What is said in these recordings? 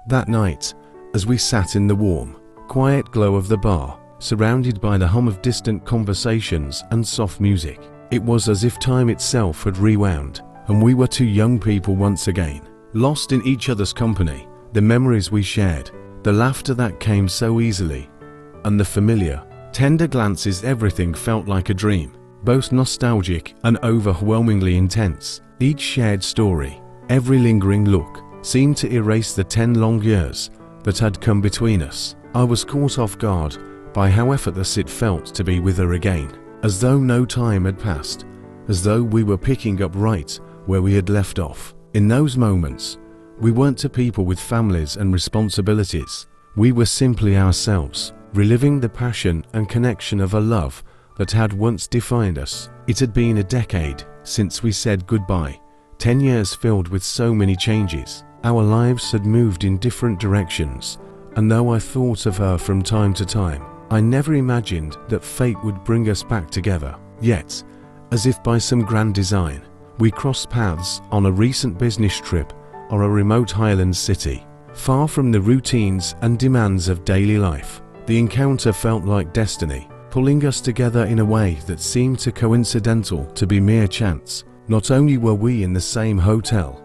That night, as we sat in the warm, quiet glow of the bar, surrounded by the hum of distant conversations and soft music, it was as if time itself had rewound, and we were two young people once again, lost in each other's company. The memories we shared, the laughter that came so easily, and the familiar, tender glances, everything felt like a dream, both nostalgic and overwhelmingly intense. Each shared story, every lingering look, seemed to erase the 10 long years that had come between us. I was caught off guard by how effortless it felt to be with her again, as though no time had passed, as though we were picking up right where we had left off. In those moments, we weren't two people with families and responsibilities. We were simply ourselves, reliving the passion and connection of a love that had once defined us. It had been a decade since we said goodbye, 10 years filled with so many changes. Our lives had moved in different directions, and though I thought of her from time to time, I never imagined that fate would bring us back together. Yet, as if by some grand design, we crossed paths on a recent business trip or a remote Highland city, far from the routines and demands of daily life. The encounter felt like destiny, pulling us together in a way that seemed too coincidental to be mere chance. Not only were we in the same hotel,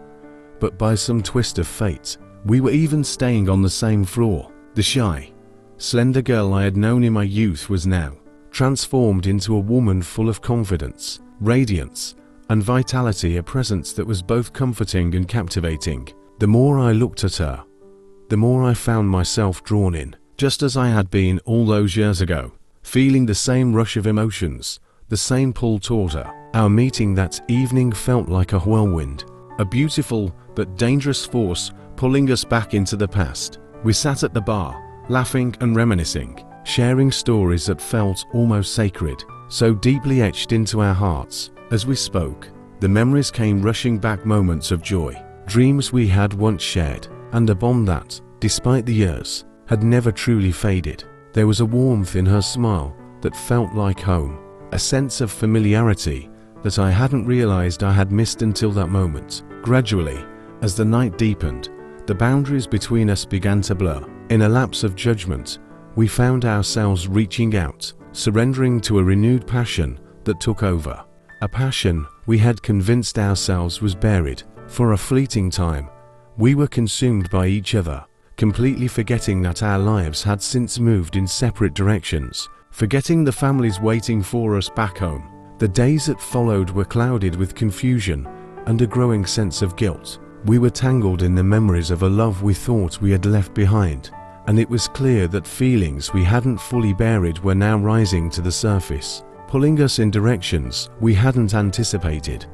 but by some twist of fate, we were even staying on the same floor. The shy, slender girl I had known in my youth was now transformed into a woman full of confidence, radiance, and vitality, a presence that was both comforting and captivating. The more I looked at her, the more I found myself drawn in, just as I had been all those years ago, feeling the same rush of emotions, the same pull toward her. Our meeting that evening felt like a whirlwind, a beautiful but dangerous force pulling us back into the past. We sat at the bar, laughing and reminiscing, sharing stories that felt almost sacred, so deeply etched into our hearts. As we spoke, the memories came rushing back, moments of joy, dreams we had once shared, and a bond that, despite the years, had never truly faded. There was a warmth in her smile that felt like home, a sense of familiarity that I hadn't realized I had missed until that moment. Gradually, as the night deepened, the boundaries between us began to blur. In a lapse of judgment, we found ourselves reaching out, surrendering to a renewed passion that took over. A passion we had convinced ourselves was buried. For a fleeting time, we were consumed by each other, completely forgetting that our lives had since moved in separate directions, forgetting the families waiting for us back home. The days that followed were clouded with confusion and a growing sense of guilt. We were tangled in the memories of a love we thought we had left behind, and it was clear that feelings we hadn't fully buried were now rising to the surface, pulling us in directions we hadn't anticipated.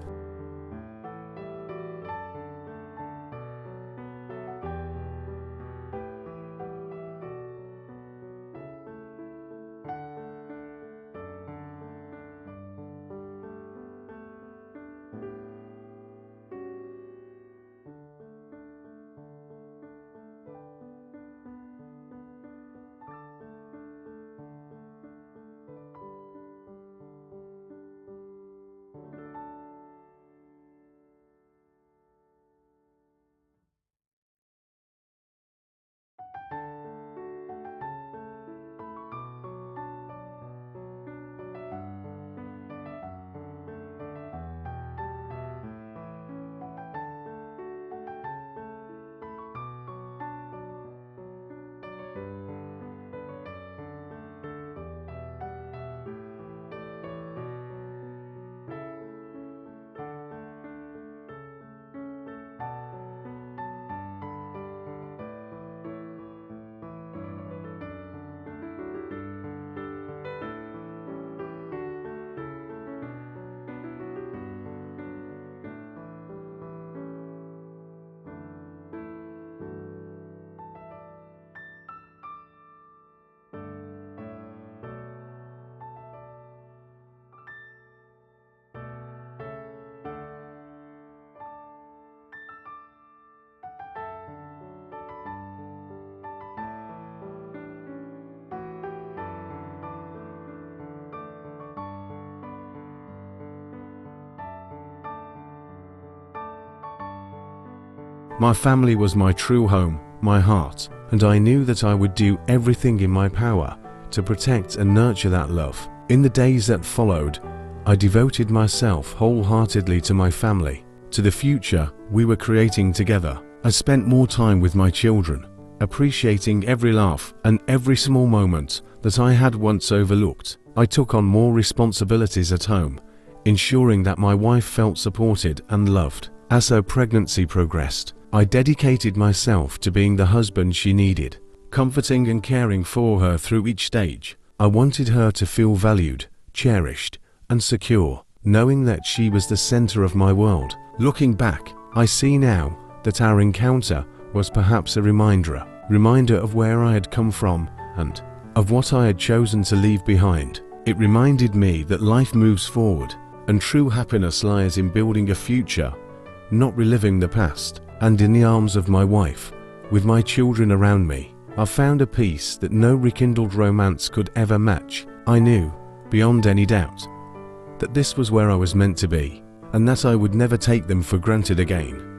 My family was my true home, my heart, and I knew that I would do everything in my power to protect and nurture that love. In the days that followed, I devoted myself wholeheartedly to my family, to the future we were creating together. I spent more time with my children, appreciating every laugh and every small moment that I had once overlooked. I took on more responsibilities at home, ensuring that my wife felt supported and loved. As her pregnancy progressed, I dedicated myself to being the husband she needed, comforting and caring for her through each stage. I wanted her to feel valued, cherished, and secure, knowing that she was the center of my world. Looking back, I see now that our encounter was perhaps a reminder of where I had come from and of what I had chosen to leave behind. It reminded me that life moves forward, and true happiness lies in building a future, not reliving the past. And in the arms of my wife, with my children around me, I found a peace that no rekindled romance could ever match. I knew, beyond any doubt, that this was where I was meant to be, and that I would never take them for granted again.